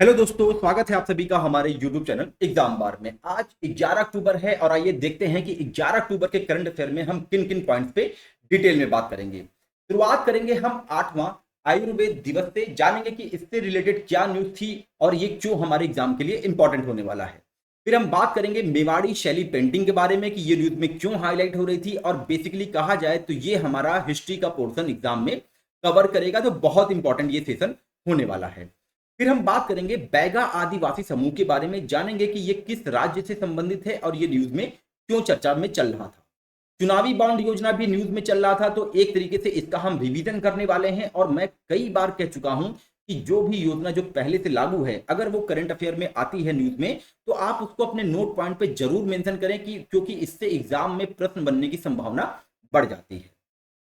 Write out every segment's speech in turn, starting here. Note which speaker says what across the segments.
Speaker 1: Hello दोस्तों, स्वागत है आप सभी का हमारे YouTube चैनल एग्जाम बार में। आज 11 अक्टूबर है और आइए देखते हैं कि 11 अक्टूबर के करंट अफेयर में हम किन किन पॉइंट्स पे डिटेल में बात करेंगे। शुरुआत करेंगे हम 8वां आयुर्वेद दिवस से, जानेंगे कि इससे रिलेटेड क्या न्यूज थी और ये क्यों हमारे एग्जाम के लिए इंपॉर्टेंट होने वाला है। फिर हम बात करेंगे मेवाड़ी शैली पेंटिंग के बारे में कि ये न्यूज में क्यों हाईलाइट हो रही थी, और बेसिकली कहा जाए तो ये हमारा हिस्ट्री का पोर्शन एग्जाम में कवर करेगा, तो बहुत इंपॉर्टेंट ये सेशन होने वाला है। फिर हम बात करेंगे बैगा आदिवासी समूह के बारे में, जानेंगे कि ये किस राज्य से संबंधित है और ये न्यूज में क्यों चर्चा में चल रहा था। चुनावी बॉन्ड योजना भी न्यूज में चल रहा था, तो एक तरीके से इसका हम रिवीजन करने वाले हैं। और मैं कई बार कह चुका हूं कि जो भी योजना जो पहले से लागू है, अगर वो करंट अफेयर में आती है न्यूज में, तो आप उसको अपने नोट पॉइंट पे जरूर मेंशन करें कि क्योंकि इससे एग्जाम में प्रश्न बनने की संभावना बढ़ जाती है।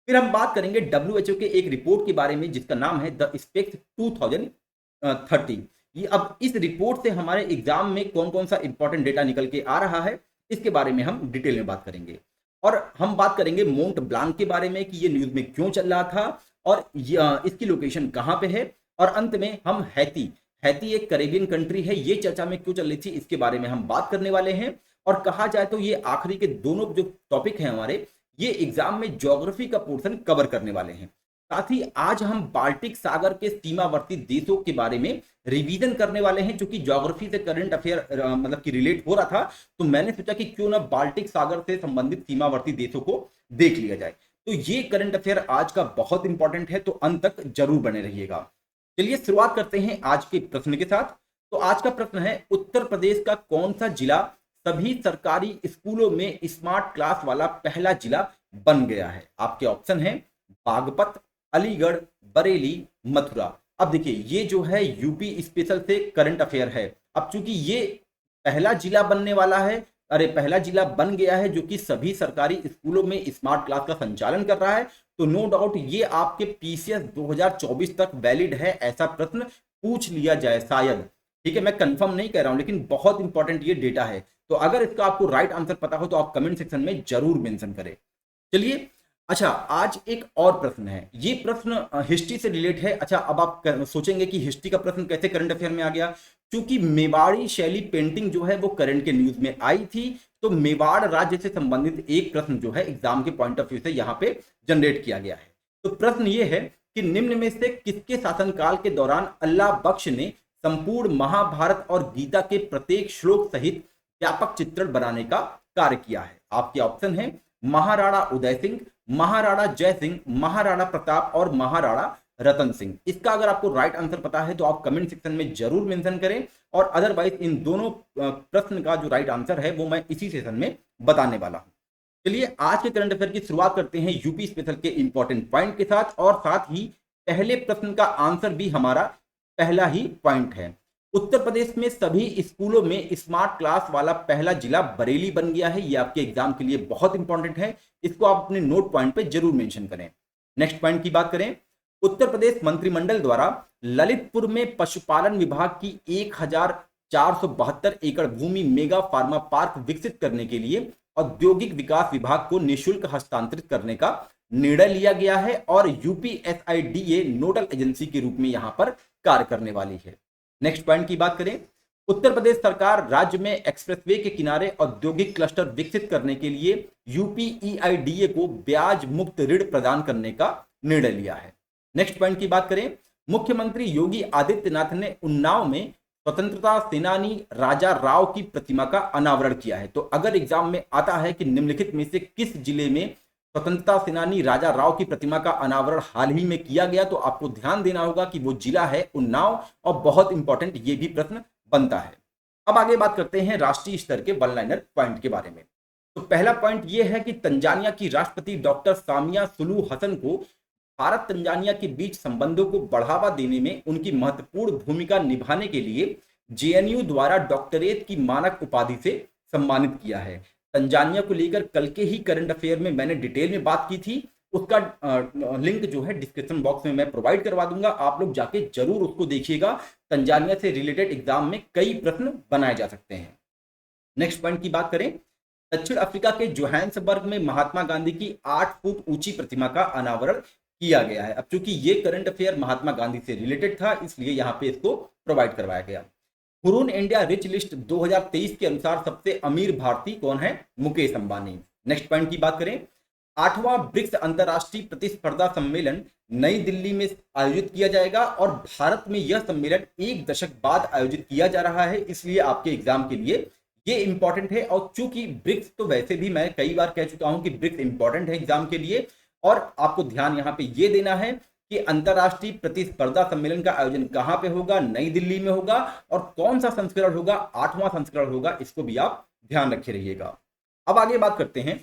Speaker 1: फिर हम बात करेंगे WHO के एक रिपोर्ट के बारे में जिसका नाम है द स्पेक्स 2030। ये अब इस रिपोर्ट से हमारे एग्जाम में कौन कौन सा इंपॉर्टेंट डेटा निकल के आ रहा है, इसके बारे में हम डिटेल में बात करेंगे। और हम बात करेंगे मोंट ब्लांक के बारे में कि ये न्यूज में क्यों चल रहा था और इसकी लोकेशन कहाँ पे है। और अंत में हम हैती हैती एक कैरेबियन कंट्री है, ये चर्चा में क्यों चल रही थी, इसके बारे में हम बात करने वाले हैं। और कहा जाए तो ये आखिरी के दोनों जो टॉपिक हैं हमारे, ये एग्जाम में ज्योग्राफी का पोर्शन कवर करने वाले हैं। साथ ही आज हम बाल्टिक सागर के सीमावर्ती देशों के बारे में रिवीजन करने वाले हैं, क्योंकि ज्योग्राफी से करंट अफेयर मतलब कि रिलेट हो रहा था, तो मैंने सोचा कि क्यों ना बाल्टिक सागर से संबंधित सीमावर्ती देशों को देख लिया जाए। तो ये करंट अफेयर आज का बहुत इंपॉर्टेंट है, तो अंत तक जरूर बने रहिएगा। चलिए शुरुआत करते हैं आज के प्रश्न के साथ। तो आज का प्रश्न है, उत्तर प्रदेश का कौन सा जिला सभी सरकारी स्कूलों में स्मार्ट क्लास वाला पहला जिला बन गया है। आपके ऑप्शन है बागपत, अलीगढ़, बरेली, मथुरा। अब देखिए, ये जो है यूपी स्पेशल से करंट अफेयर है। अब चूंकि ये पहला जिला बनने वाला है, पहला जिला बन गया है जो कि सभी सरकारी स्कूलों में स्मार्ट क्लास का संचालन कर रहा है, तो नो डाउट ये आपके पीसीएस 2024 तक वैलिड है, ऐसा प्रश्न पूछ लिया जाए शायद। ठीक है, मैं कंफर्म नहीं कह रहा हूं, लेकिन बहुत इंपॉर्टेंट ये डेटा है। तो अगर इसका आपको राइट आंसर पता हो तो आप कमेंट सेक्शन में जरूर मेंशन करें। चलिए, अच्छा आज एक और प्रश्न है, ये प्रश्न हिस्ट्री से रिलेट है। अच्छा, अब आप सोचेंगे कि हिस्ट्री का प्रश्न कैसे करंट अफेयर में आ गया, क्योंकि मेवाड़ी शैली पेंटिंग जो है वो करंट के न्यूज में आई थी, तो मेवाड़ राज्य से संबंधित एक प्रश्न जो है एग्जाम के पॉइंट ऑफ व्यू से यहाँ पे जनरेट किया गया है। तो प्रश्न ये है कि निम्न में से किसके शासनकाल के दौरान अल्लाह बख्श ने संपूर्ण महाभारत और गीता के प्रत्येक श्लोक सहित व्यापक चित्रण बनाने का कार्य किया है। आपके ऑप्शन है महाराणा उदय सिंह, महाराणा जय सिंह, महाराणा प्रताप और महाराणा रतन सिंह। इसका अगर आपको राइट आंसर पता है तो आप कमेंट सेक्शन में जरूर मेंशन करें, और अदरवाइज इन दोनों प्रश्न का जो राइट आंसर है वो मैं इसी सेशन में बताने वाला हूं। चलिए आज के करंट अफेयर की शुरुआत करते हैं यूपी स्पेशल के इंपॉर्टेंट पॉइंट के साथ, और साथ ही पहले प्रश्न का आंसर भी हमारा पहला ही पॉइंट है। उत्तर प्रदेश में सभी स्कूलों में स्मार्ट क्लास वाला पहला जिला बरेली बन गया है। ये आपके एग्जाम के लिए बहुत इंपॉर्टेंट है, इसको आप अपने नोट पॉइंट पे जरूर मेंशन करें। नेक्स्ट पॉइंट की बात करें, उत्तर प्रदेश मंत्रिमंडल द्वारा ललितपुर में पशुपालन विभाग की 1472 एकड़ भूमि मेगा फार्मा पार्क विकसित करने के लिए औद्योगिक विकास विभाग को निःशुल्क हस्तांतरित करने का निर्णय लिया गया है, और यूपीएसआईडीए नोडल एजेंसी के रूप में यहां पर कार्य करने वाली है। नेक्स्ट पॉइंट की बात करें, उत्तर प्रदेश सरकार राज्य में एक्सप्रेसवे के किनारे औद्योगिक क्लस्टर विकसित करने के लिए यूपीईआईडीए को ब्याज मुक्त ऋण प्रदान करने का निर्णय लिया है। नेक्स्ट पॉइंट की बात करें, मुख्यमंत्री योगी आदित्यनाथ ने उन्नाव में स्वतंत्रता सेनानी राजा राव की प्रतिमा का अनावरण किया है। तो अगर एग्जाम में आता है कि निम्नलिखित में से किस जिले में स्वतंत्रता सेनानी राजा राव की प्रतिमा का अनावरण हाल ही में किया गया, तो आपको ध्यान देना होगा कि वो जिला है उन्नाव, और बहुत इंपॉर्टेंट ये भी प्रश्न बनता है। अब आगे बात करते हैं राष्ट्रीय स्तर के वन लाइनर पॉइंट के बारे में। तो पहला पॉइंट ये है कि तंजानिया की राष्ट्रपति डॉक्टर सामिया सुलू हसन को भारत तंजानिया के बीच संबंधों को बढ़ावा देने में उनकी महत्वपूर्ण भूमिका निभाने के लिए जेएनयू द्वारा डॉक्टरेट की मानक उपाधि से सम्मानित किया है। तंजानिया को लेकर कल के ही करंट अफेयर में मैंने डिटेल में बात की थी, उसका लिंक जो है डिस्क्रिप्शन बॉक्स में मैं प्रोवाइड करवा दूंगा, आप लोग जाके जरूर उसको देखिएगा। तंजानिया से रिलेटेड एग्जाम में कई प्रश्न बनाए जा सकते हैं। नेक्स्ट पॉइंट की बात करें, दक्षिण अफ्रीका के जोहान्सबर्ग में महात्मा गांधी की 8 फुट ऊंची प्रतिमा का अनावरण किया गया है। अब चूंकि ये करंट अफेयर महात्मा गांधी से रिलेटेड था, इसलिए यहाँ पे इसको प्रोवाइड करवाया गया। हुरून इंडिया रिच लिस्ट 2023 के अनुसार सबसे अमीर भारतीय कौन है? मुकेश अंबानी। नेक्स्ट पॉइंट की बात करें, 8वां ब्रिक्स अंतरराष्ट्रीय प्रतिस्पर्धा सम्मेलन नई दिल्ली में आयोजित किया जाएगा और भारत में यह सम्मेलन एक दशक बाद आयोजित किया जा रहा है, इसलिए आपके एग्जाम के लिए ये इंपॉर्टेंट है। और चूंकि ब्रिक्स, तो वैसे भी मैं कई बार कह चुका हूं कि ब्रिक्स इंपॉर्टेंट है एग्जाम के लिए, और आपको ध्यान यहाँ पे ये देना है कि अंतरराष्ट्रीय प्रतिस्पर्धा सम्मेलन का आयोजन कहां पे होगा? नई दिल्ली में होगा। और कौन सा संस्करण होगा? 8वां संस्करण होगा, इसको भी आप ध्यान रखे रहिएगा। अब आगे बात करते हैं,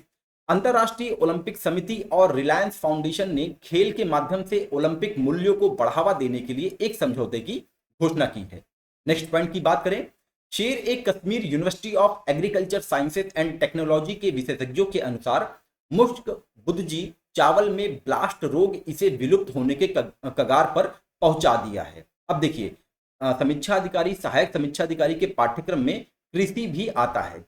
Speaker 1: अंतरराष्ट्रीय ओलंपिक समिति और रिलायंस फाउंडेशन ने खेल के माध्यम से ओलंपिक मूल्यों को बढ़ावा देने के लिए एक समझौते की घोषणा की है। नेक्स्ट पॉइंट की बात करें, Sher e Kashmir university of agriculture sciences and technology के विशेषज्ञों के अनुसार मुश्क बुदजी चावल में ब्लास्ट रोग इसे विलुप्त होने के कगार पर पहुंचा दिया है। अब देखिए, समीक्षा अधिकारी, सहायक समीक्षा अधिकारी के पाठ्यक्रम में कृषि भी आता है,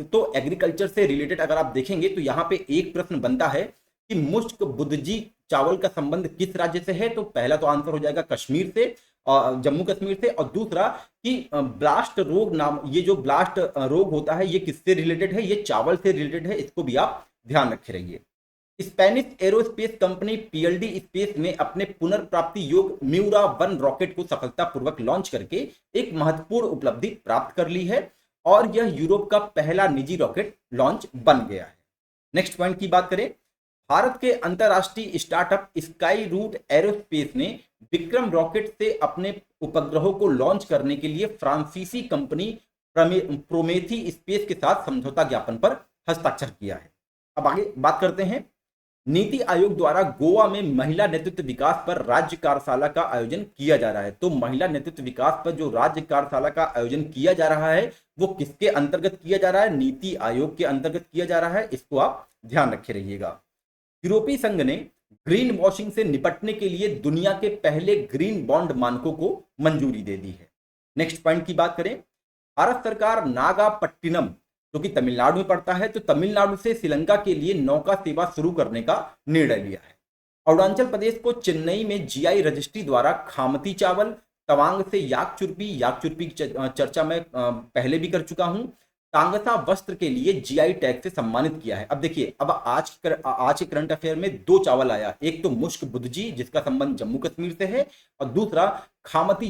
Speaker 1: तो एग्रीकल्चर से रिलेटेड अगर आप देखेंगे तो यहाँ पे एक प्रश्न बनता है कि मुश्क बुदजी चावल का संबंध किस राज्य से है? तो पहला तो आंसर हो जाएगा कश्मीर से, जम्मू कश्मीर से। और दूसरा कि ब्लास्ट रोग नाम, ये जो ब्लास्ट रोग होता है ये किससे रिलेटेड है? ये चावल से रिलेटेड है, इसको भी आप ध्यान रखे रहिए। Spanish aerospace company PLD space ने अपने पुनर्प्राप्ति योग म्यूरा 1 रॉकेट को सफलतापूर्वक लॉन्च करके एक महत्वपूर्ण उपलब्धि प्राप्त कर ली है और यह यूरोप का पहला निजी रॉकेट लॉन्च बन गया है। नेक्स्ट पॉइंट की बात करें, भारत के अंतरराष्ट्रीय स्टार्टअप स्काई रूट एरोस्पेस ने विक्रम रॉकेट से अपने उपग्रहों को लॉन्च करने के लिए फ्रांसीसी कंपनी प्रोमेथी स्पेस के साथ समझौता ज्ञापन पर हस्ताक्षर किया है। अब आगे बात करते हैं, नीति आयोग द्वारा गोवा में महिला नेतृत्व विकास पर राज्य कार्यशाला का आयोजन किया जा रहा है। तो महिला नेतृत्व विकास पर जो राज्य कार्यशाला का आयोजन किया जा रहा है वो किसके अंतर्गत किया जा रहा है? नीति आयोग के अंतर्गत किया जा रहा है, इसको आप ध्यान रखे रहिएगा। यूरोपीय संघ ने ग्रीन वॉशिंग से निपटने के लिए दुनिया के पहले ग्रीन बॉन्ड मानकों को मंजूरी दे दी है। नेक्स्ट पॉइंट की बात करें, भारत सरकार नागापट्टिनम जो कि तमिलनाडु में पड़ता है, तो तमिलनाडु से श्रीलंका के लिए नौका सेवा शुरू करने का निर्णय लिया है। अरुणाचल प्रदेश को चेन्नई में जीआई रजिस्ट्री द्वारा खामती चावल, तवांग से याक चुरपी की चर्चा मैं पहले भी कर चुका हूं, तांगता वस्त्र के लिए जीआई टैग से सम्मानित किया है। अब देखिए, अब आज के करंट अफेयर में 2 चावल आया, एक तो मुश्क बुदजी जिसका संबंध जम्मू कश्मीर से है, और दूसरा खामती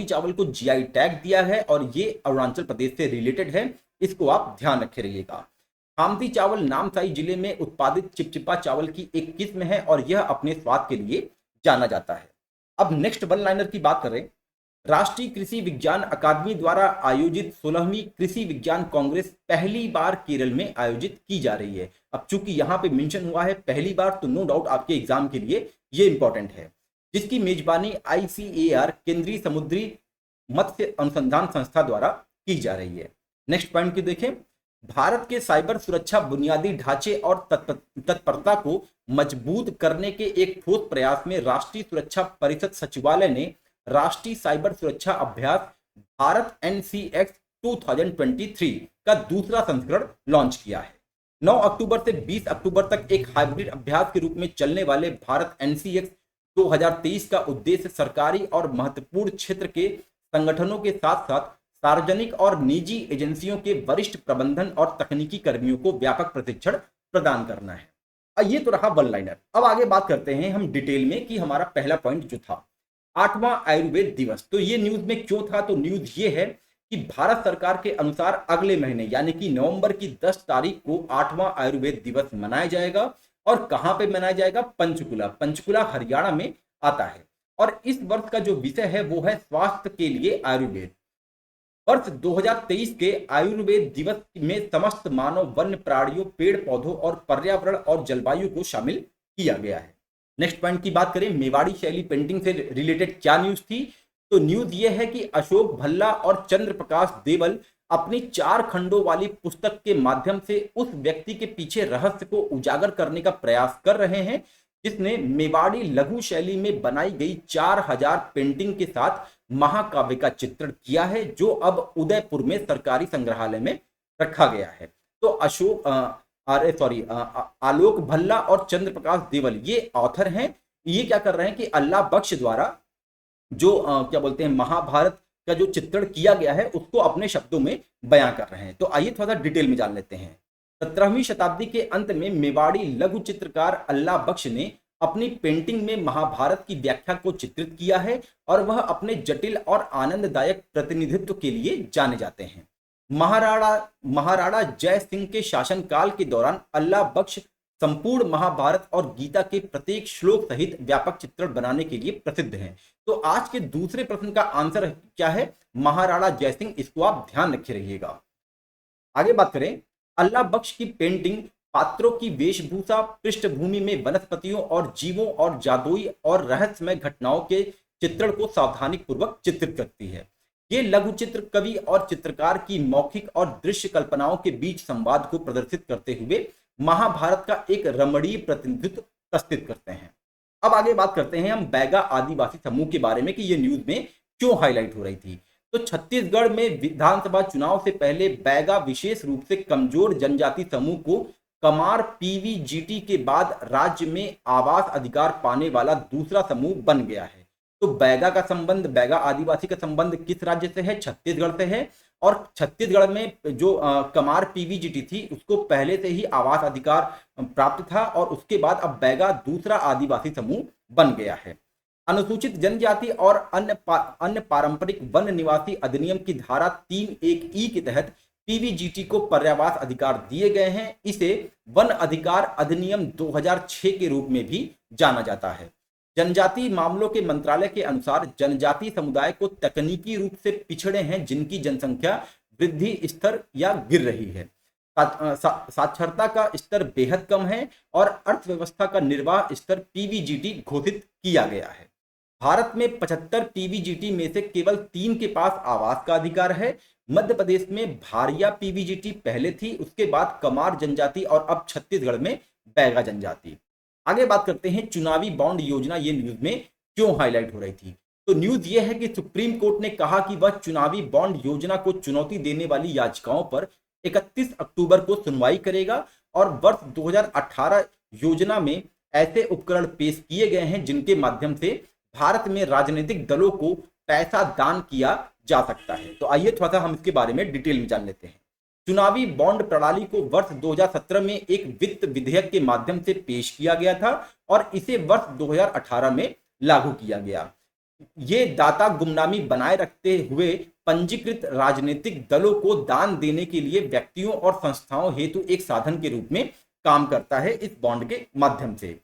Speaker 1: चावल को जीआई टैग दिया है और ये अरुणाचल प्रदेश से रिलेटेड है, इसको आप ध्यान रखे रहिएगा। खामती चावल नामसाई जिले में उत्पादित चिपचिपा चावल की एक किस्म है और यह अपने स्वाद के लिए जाना जाता है। अब नेक्स्ट वन लाइनर की बात करें, राष्ट्रीय कृषि विज्ञान अकादमी द्वारा आयोजित 16वीं कृषि विज्ञान कांग्रेस पहली बार केरल में आयोजित की जा रही है। अब चूंकि यहाँ पे मेंशन हुआ है पहली बार, तो नो डाउट आपके एग्जाम के लिए ये इंपॉर्टेंट है, जिसकी मेजबानी ICAR केंद्रीय समुद्री मत्स्य अनुसंधान संस्था द्वारा की जा रही है। नेक्स्ट पॉइंट की देखें, भारत के साइबर सुरक्षा बुनियादी ढांचे और तत्परता को मजबूत करने के एक ठोस प्रयास में राष्ट्रीय सुरक्षा परिषद सचिवालय ने राष्ट्रीय साइबर सुरक्षा अभ्यास भारत NCX 2023 का दूसरा संस्करण लॉन्च किया है। 9 अक्टूबर से 20 अक्टूबर तक एक हाइब्रिड अभ्यास के रूप में चलने वाले भारत NCX 2023 का उद्देश्य सरकारी और महत्वपूर्ण क्षेत्र के संगठनों के साथ साथ सार्वजनिक और निजी एजेंसियों के वरिष्ठ प्रबंधन और तकनीकी कर्मियों को व्यापक प्रशिक्षण प्रदान करना है। ये तो रहा वन लाइनर। अब आगे बात करते हैं हम डिटेल में कि हमारा पहला पॉइंट जो था 8वां आयुर्वेद दिवस, तो ये न्यूज में क्यों था? तो न्यूज ये है कि भारत सरकार के अनुसार अगले महीने यानी कि नवंबर की 10 तारीख को 8वां आयुर्वेद दिवस मनाया जाएगा। और कहां पे मनाया जाएगा? पंचकुला हरियाणा में आता है। और इस वर्ष का जो विषय है वो है स्वास्थ्य के लिए आयुर्वेद। वर्ष 2023 के आयुर्वेद दिवस में समस्त मानव, वन्य प्राणियों, पेड़ पौधों और पर्यावरण और जलवायु को शामिल किया गया है। नेक्स्ट पॉइंट की बात करें, मेवाड़ी शैली पेंटिंग से रिलेटेड क्या न्यूज थी? तो न्यूज ये है कि अशोक भल्ला और चंद्र प्रकाश देवल अपनी 4 खंडों वाली पुस्तक के माध्यम से उस व्यक्ति के पीछे रहस्य को उजागर करने का प्रयास कर रहे हैं जिसने मेवाड़ी लघु शैली में बनाई गई 4000 पेंटिंग के साथ महाकाव्य का चित्रण किया है, जो अब उदयपुर में सरकारी संग्रहालय में रखा गया है। तो आलोक भल्ला और चंद्र प्रकाश देवल ये ऑथर हैं। ये क्या कर रहे हैं कि अल्लाह बख्श द्वारा जो क्या बोलते हैं महाभारत का जो चित्रण किया गया है उसको अपने शब्दों में बयां कर रहे हैं। तो आइए थोड़ा सा डिटेल में जान लेते हैं। 17वीं शताब्दी के अंत में मेवाड़ी लघु चित्रकार अल्लाह बख्श ने अपनी पेंटिंग में महाभारत की व्याख्या को चित्रित किया है और वह अपने जटिल और आनंददायक प्रतिनिधित्व के लिए जाने जाते हैं। महाराणा महाराणा जय सिंह के शासनकाल के दौरान अल्लाह बख्श संपूर्ण महाभारत और गीता के प्रत्येक श्लोक सहित व्यापक चित्रण बनाने के लिए प्रसिद्ध हैं। तो आज के दूसरे प्रश्न का आंसर क्या है? महाराणा जयसिंह। इसको आप ध्यान रखे रहिएगा। आगे बात करें, अल्लाह बख्श की पेंटिंग पात्रों की वेशभूषा, पृष्ठभूमि में वनस्पतियों और जीवों और जादुई और रहस्यमय घटनाओं के चित्रण को सावधानी पूर्वक चित्रित करती है। ये लघु चित्र कवि और चित्रकार की मौखिक और दृश्य कल्पनाओं के बीच संवाद को प्रदर्शित करते हुए महाभारत का एक रमणीय प्रतिनिधित्व प्रस्तुत करते हैं। अब आगे बात करते हैं हम बैगा आदिवासी समूह के बारे में कि ये न्यूज में क्यों हाईलाइट हो रही थी। तो छत्तीसगढ़ में विधानसभा चुनाव से पहले बैगा विशेष रूप से कमजोर जनजाति समूह को कमार पीवीजीटी के बाद राज्य में आवास अधिकार पाने वाला दूसरा समूह बन गया है। तो बैगा का संबंध, बैगा आदिवासी का संबंध किस राज्य से है? छत्तीसगढ़ से है। और छत्तीसगढ़ में जो कमार पीवीजीटी थी उसको पहले से ही आवास अधिकार प्राप्त था और उसके बाद अब बैगा दूसरा आदिवासी समूह बन गया है। अनुसूचित जनजाति और अन्य पारंपरिक वन निवासी अधिनियम की धारा 3(1)(e) के तहत पीवीजीटी को पर्यावास अधिकार दिए गए हैं। इसे वन अधिकार अधिनियम 2006 के रूप में भी जाना जाता है। जनजातीय मामलों के मंत्रालय के अनुसार जनजातीय समुदाय को तकनीकी रूप से पिछड़े हैं जिनकी जनसंख्या वृद्धि स्तर या गिर रही है। साक्षरता का स्तर बेहद कम है और अर्थव्यवस्था का निर्वाह स्तर पीवीजीटी घोषित किया गया है। भारत में 75 पीवीजीटी में से केवल 3 के पास आवास का अधिकार है। मध्य प्रदेश में भारिया पीवीजीटी पहले थी, उसके बाद कमार जनजाति और अब छत्तीसगढ़ में बैगा जनजाति। आगे बात करते हैं चुनावी बॉन्ड योजना, ये न्यूज में क्यों हाईलाइट हो रही थी। तो न्यूज ये है कि सुप्रीम कोर्ट ने कहा कि वह चुनावी बॉन्ड योजना को चुनौती देने वाली याचिकाओं पर 31 अक्टूबर को सुनवाई करेगा और वर्ष 2018 योजना में ऐसे उपकरण पेश किए गए हैं जिनके माध्यम से भारत में राजनीतिक दलों को पैसा दान किया जा सकता है। तो आइए थोड़ा सा हम इसके बारे में डिटेल में जान लेते हैं। चुनावी बॉन्ड प्रणाली को वर्ष 2017 में एक वित्त विधेयक के माध्यम से पेश किया गया था और इसे वर्ष 2018 में लागू किया गया। ये दाता गुमनामी बनाए रखते हुए पंजीकृत राजनीतिक दलों को दान देने के लिए व्यक्तियों और संस्थाओं हेतु एक साधन के रूप में काम करता है। इस बॉन्ड के माध्यम से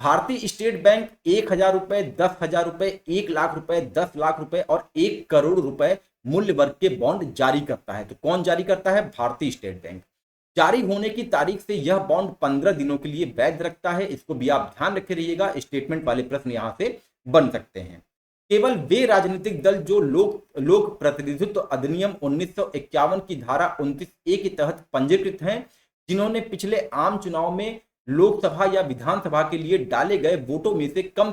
Speaker 1: भारतीय स्टेट बैंक 1,000 रुपए, 10,000 रुपए, 1 लाख रुपए, 10 लाख रुपए और 1 करोड़ रुपए मूल्य वर्ग के बॉन्ड जारी करता है। तो कौन जारी करता है? भारतीय स्टेट बैंक। जारी होने की तारीख से यह बॉन्ड 15 दिनों के लिए वैध रखता है। इसको भी आप ध्यान रखे रहिएगा, स्टेटमेंट वाले प्रश्न यहां से बन सकते हैं। केवल वे राजनीतिक दल जो लोक प्रतिनिधित्व अधिनियम 1951 की धारा 29(a) के तहत पंजीकृत हैं, जिन्होंने पिछले आम चुनाव में लोकसभा या विधानसभा के लिए डाले गए वोटों में से कम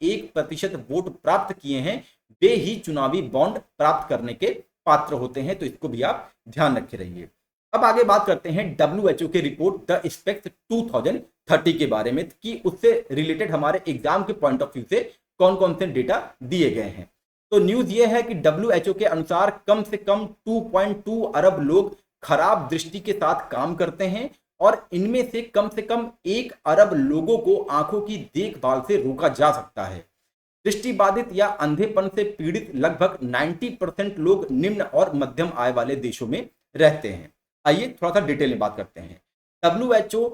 Speaker 1: 1% वोट प्राप्त किए हैं, वे ही चुनावी बॉन्ड प्राप्त करने के पात्र होते हैं। तो इसको भी आप ध्यान रखे रहिए। अब आगे बात करते हैं WHO के रिपोर्ट द स्पेक्स 2030 के बारे में कि उससे रिलेटेड हमारे एग्जाम के पॉइंट ऑफ व्यू से कौन कौन से डेटा दिए गए हैं। तो न्यूज ये है कि WHO के अनुसार कम से कम 2.2 अरब लोग खराब दृष्टि के साथ काम करते हैं और इनमें से कम 1 अरब लोगों को आंखों की देखभाल से रोका जा सकता है। दृष्टिबाधित या अंधेपन से पीड़ित लगभग 90% लोग निम्न और मध्यम आय वाले देशों में रहते हैं। आइए थोड़ा सा डिटेल में बात करते हैं। WHO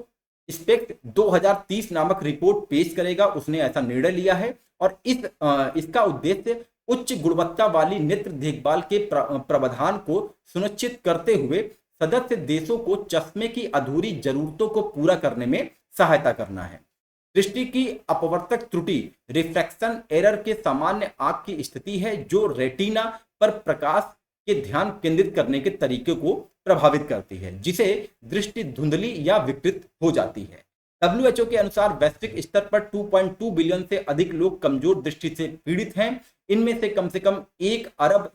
Speaker 1: स्पेक्ट 2030 नामक रिपोर्ट पेश करेगा, उसने ऐसा निर्णय लिया है और इसका उद्देश्य उच्च गुणवत्ता वाली नेत्र देखभाल के प्रावधान को सुनिश्चित करते हुए सदस्य देशों को चश्मे की अधूरी जरूरतों को पूरा करने में सहायता करना है। दृष्टि की अपवर्तक त्रुटि रिफ्रैक्शन एरर के सामान्य आंख की स्थिति है जो रेटिना पर प्रकाश के ध्यान केंद्रित करने के तरीके को प्रभावित करती है, जिसे दृष्टि धुंधली या विकृत हो जाती है। WHO के अनुसार वैश्विक स्तर पर 2.2 बिलियन से अधिक लोग कमजोर दृष्टि से पीड़ित हैं। इनमें से कम 1 अरब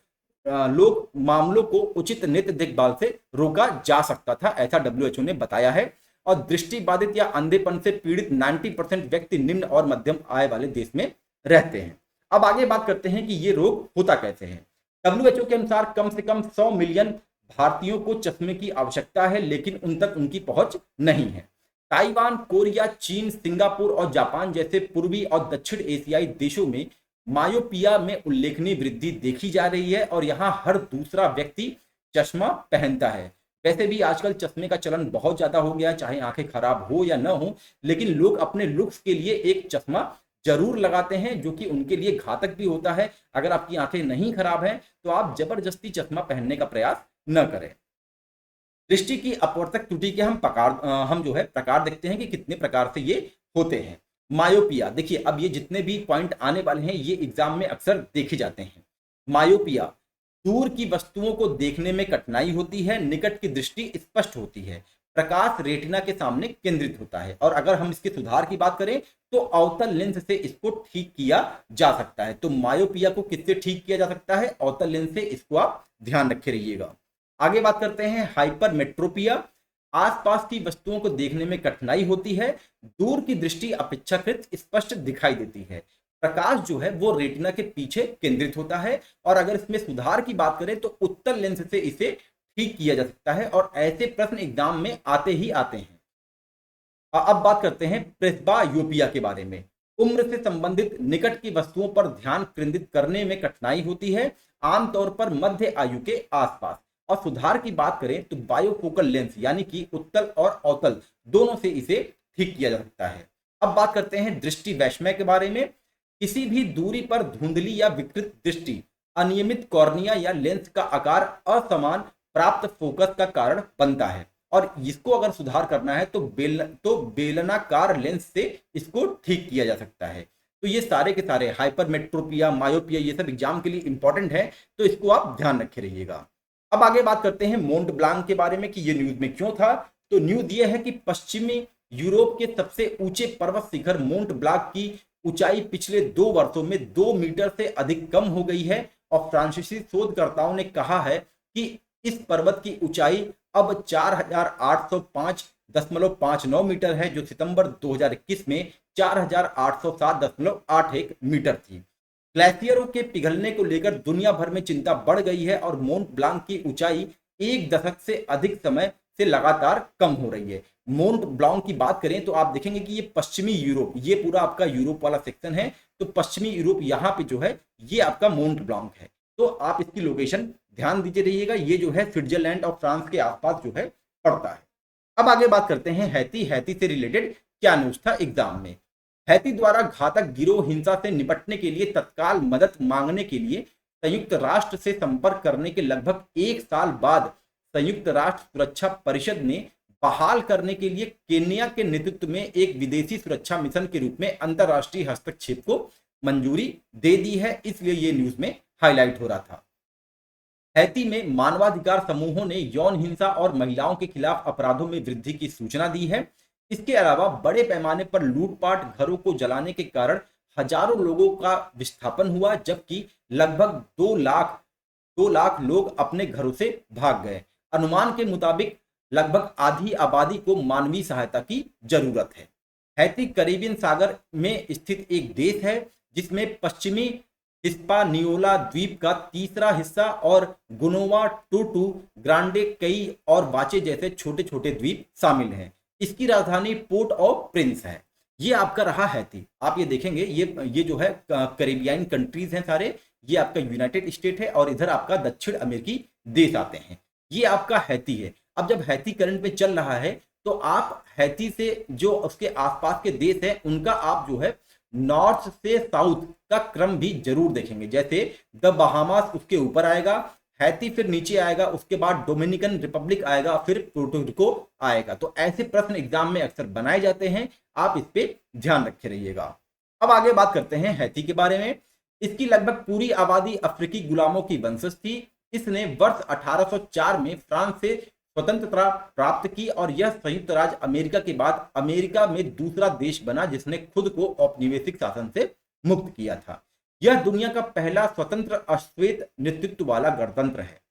Speaker 1: लोग मामलों को उचित नेत्र देखभाल से रोका जा सकता था, ऐसा WHO ने बताया है। और दृष्टिबाधित या अंधेपन से पीड़ित 90% व्यक्ति निम्न और मध्यम आय वाले देश में रहते हैं। अब आगे बात करते हैं कि ये रोग होता कैसे है। WHO के अनुसार कम से कम 100 मिलियन भारतीयों को चश्मे की आवश्यकता है, लेकिन उन तक उनकी पहुंच नहीं है। ताइवान, कोरिया, चीन, सिंगापुर और जापान जैसे पूर्वी और दक्षिण एशियाई देशों में मायोपिया में उल्लेखनीय वृद्धि देखी जा रही है और यहाँ हर दूसरा व्यक्ति चश्मा पहनता है। वैसे भी आजकल चश्मे का चलन बहुत ज्यादा हो गया है, चाहे आंखें खराब हो या ना हो, लेकिन लोग अपने लुक्स के लिए एक चश्मा जरूर लगाते हैं, जो कि उनके लिए घातक भी होता है। अगर आपकी आंखें नहीं खराब हैं तो आप जबरदस्ती चश्मा पहनने का प्रयास न करें। दृष्टि की अपवर्तक त्रुटि के हम जो है प्रकार देखते हैं कि कितने प्रकार से ये होते हैं। मायोपिया, देखिए अब ये जितने भी पॉइंट आने वाले हैं ये एग्जाम में अक्सर देखे जाते हैं। मायोपिया, दूर की वस्तुओं को देखने में कठिनाई होती है, निकट की दृष्टि स्पष्ट होती है, प्रकाश रेटिना के सामने केंद्रित होता है। और अगर हम इसके सुधार की बात करें तो अवतल लेंस से इसको ठीक किया जा सकता है। तो मायोपिया को किससे ठीक किया जा सकता है? अवतल लेंस से। इसको आप ध्यान रखे रहिएगा। आगे बात करते हैं हाइपरमेट्रोपिया। आसपास की वस्तुओं को देखने में कठिनाई होती है, दूर की दृष्टि अपेक्षाकृत स्पष्ट दिखाई देती है, प्रकाश जो है वो रेटिना के पीछे केंद्रित होता है। और अगर इसमें सुधार की बात करें तो उत्तल लेंस से इसे ठीक किया जा सकता है और ऐसे प्रश्न एग्जाम में आते ही आते हैं। अब बात करते हैं प्रेस्बायोपिया के बारे में। उम्र से संबंधित निकट की वस्तुओं पर ध्यान केंद्रित करने में कठिनाई होती है, आमतौर पर मध्य आयु के आसपास। और सुधार की बात करें तो बायोफोकल लेंस यानी कि उत्तल और अवतल दोनों से इसे ठीक किया जा सकता है। अब बात करते हैं दृष्टि वैषम्य के बारे में। किसी भी दूरी पर धुंधली या विकृत दृष्टि, अनियमित कॉर्निया या लेंस का आकार असमान प्राप्त फोकस का कारण बनता है और इसको अगर सुधार करना है तो बेलनाकार लेंस से इसको ठीक किया जा सकता है। तो ये सारे के सारे हाइपरमेट्रोपिया, मायोपिया, ये सब एग्जाम के लिए इंपॉर्टेंट है, तो इसको आप ध्यान रखे रहिएगा। अब आगे बात करते हैं मोंट ब्लांक के बारे में कि ये न्यूज में क्यों था। तो न्यूज ये है कि पश्चिमी यूरोप के सबसे ऊंचे पर्वत शिखर मोंट ब्लांक की ऊंचाई पिछले 2 वर्षों में 2 मीटर से अधिक कम हो गई है और फ्रांसीसी शोधकर्ताओं ने कहा है कि इस पर्वत की ऊंचाई अब 4805.59 मीटर है, जो सितंबर 2021 में 4807.81 मीटर थी। ग्लेशियरों के पिघलने को लेकर दुनिया भर में चिंता बढ़ गई है और मोंट ब्लांक की ऊंचाई 1 दशक से अधिक समय से लगातार कम हो रही है। मोंट ब्लांक की बात करें तो आप देखेंगे कि ये पश्चिमी यूरोप, ये पूरा आपका यूरोप वाला सेक्शन है, तो पश्चिमी यूरोप यहाँ पे जो है ये आपका मोंट ब्लांक है। तो आप इसकी लोकेशन ध्यान दीजिए रहिएगा, ये जो है स्विट्जरलैंड और फ्रांस के आसपास जो है पड़ता है। अब आगे बात करते हैं हैती। हैती से रिलेटेड क्या न्यूज था एग्जाम में। हैती द्वारा घातक गिरोह हिंसा से निपटने के लिए तत्काल मदद मांगने के लिए संयुक्त राष्ट्र से संपर्क करने के लगभग 1 साल बाद संयुक्त राष्ट्र सुरक्षा परिषद ने बहाल करने के लिए केन्या के नेतृत्व में एक विदेशी सुरक्षा मिशन के रूप में अंतरराष्ट्रीय हस्तक्षेप को मंजूरी दे दी है, इसलिए ये न्यूज में हाईलाइट हो रहा था। हैती में मानवाधिकार समूहों ने यौन हिंसा और महिलाओं के खिलाफ अपराधों में वृद्धि की सूचना दी है। इसके अलावा बड़े पैमाने पर लूटपाट, घरों को जलाने के कारण हजारों लोगों का विस्थापन हुआ, जबकि लगभग 2 लाख लोग अपने घरों से भाग गए। अनुमान के मुताबिक लगभग आधी आबादी को मानवीय सहायता की जरूरत है। हैती कैरिबियन सागर में स्थित एक देश है जिसमें पश्चिमी हिस्पानियोला द्वीप का तीसरा हिस्सा और गुनोवा, टूटू, ग्रांडे, कई और बाचे जैसे छोटे छोटे द्वीप शामिल हैं। इसकी राजधानी पोर्ट ऑफ प्रिंस है। ये आपका रहा हैती। आप ये देखेंगे ये जो है कैरिबियन कंट्रीज हैं सारे, ये आपका यूनाइटेड स्टेट है और इधर आपका दक्षिण अमेरिकी देश आते हैं। ये आपका हैती है। अब जब हैती करंट में चल रहा है तो आप हैती से जो उसके आसपास के देश हैं उनका आप जो है नॉर्थ से साउथ का क्रम भी जरूर देखेंगे। जैसे द बहामास उसके ऊपर आएगा, हैती फिर नीचे आएगा, उसके बाद डोमिनिकन रिपब्लिक आएगा, फिर पुर्टोरिको आएगा। तो ऐसे प्रश्न एग्जाम में अक्सर बनाए जाते हैं, आप इस पे ध्यान रखे रहिएगा। अब आगे बात करते हैं हैती के बारे में। इसकी लगभग पूरी आबादी अफ्रीकी गुलामों की वंशज थी। इसने वर्ष 1804 में फ्रांस से स्वतंत्रता प्राप्त की और यह संयुक्त राज्य अमेरिका के बाद अमेरिका में दूसरा देश बना जिसने खुद को औपनिवेशिक शासन से मुक्त किया था। यह दुनिया का पहला स्वतंत्र अश्वेत नेतृत्व वाला गणतंत्र है।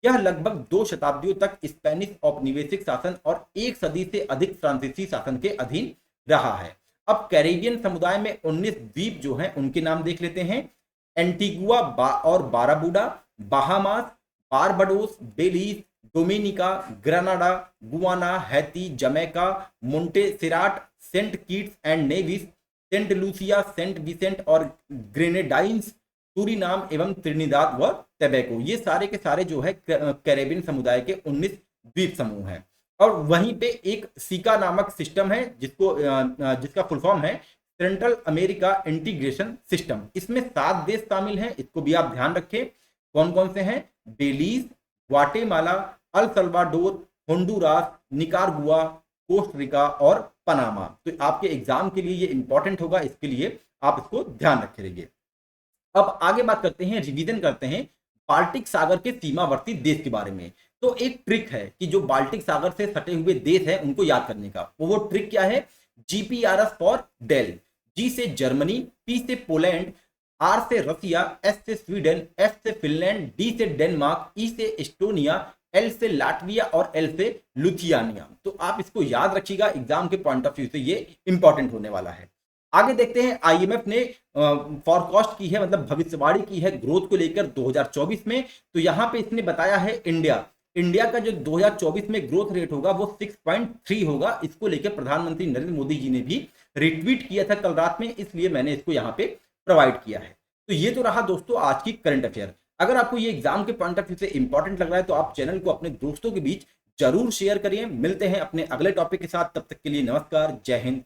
Speaker 1: यह लगभग 2 शताब्दियों तक स्पेनिश औपनिवेशिक शासन और 1 सदी से अधिक फ्रांसीसी शासन के अधीन रहा है। अब कैरेबियन समुदाय में 19 द्वीप जो हैं उनके नाम देख लेते हैं। एंटीगुआ और Barbuda, Bahamas, Barbados, Belize, Dominica, Grenada, Guyana, Haiti, Jamaica, Montserrat, Saint Kitts and Nevis, Saint Lucia, Saint Vincent और ग्रेनेडाइंस, सूरीनाम एवं त्रिनिदाद व टोबैगो, ये सारे के सारे जो है कैरेबियन समुदाय के 19 द्वीप समूह हैं। और वहीं पे एक सीका नामक सिस्टम है जिसका फुल फॉर्म है सेंट्रल अमेरिका इंटीग्रेशन सिस्टम। इसमें 7 देश शामिल हैं, इसको भी आप ध्यान रखें। कौन कौन से हैं? Belize, Guatemala, El Salvador, Honduras, Nicaragua, Costa Rica और पनामा। तो आपके एग्जाम के लिए ये इंपॉर्टेंट होगा, इसके लिए आप इसको ध्यान रखे रहिए। अब आगे बात करते हैं, रिवीजन करते हैं बाल्टिक सागर के सीमावर्ती देश के बारे में। तो एक ट्रिक है कि जो बाल्टिक सागर से सटे हुए देश हैं उनको याद करने का। वो ट्रिक क्या है? GPRS फॉर डेल। जी से जर्मनी, पी से पोलैंड, आर से रसिया, एस से स्वीडन, एफ से फिनलैंड, डी से डेनमार्क, ई से एस्टोनिया, एल से लाटविया और एल से लुथियानिया। तो आप इसको याद रखिएगा, एग्जाम के पॉइंट ऑफ व्यू से ये इंपॉर्टेंट होने वाला है। आगे देखते हैं, IMF ने फॉरकास्ट की है, मतलब भविष्यवाणी की है ग्रोथ को लेकर 2024 में। तो यहां पे इसने बताया है इंडिया का जो 2024 में ग्रोथ रेट होगा वो 6.3 होगा। इसको लेकर प्रधानमंत्री नरेंद्र मोदी जी ने भी रिट्वीट किया था कल रात में, इसलिए मैंने इसको यहाँ पे प्रोवाइड किया है। तो ये तो रहा दोस्तों आज की करंट अफेयर। अगर आपको ये एग्जाम के पॉइंट ऑफ व्यू से इंपॉर्टेंट लग रहा है तो आप चैनल को अपने दोस्तों के बीच जरूर शेयर करिए। मिलते हैं अपने अगले टॉपिक के साथ, तब तक के लिए नमस्कार, जय हिंद,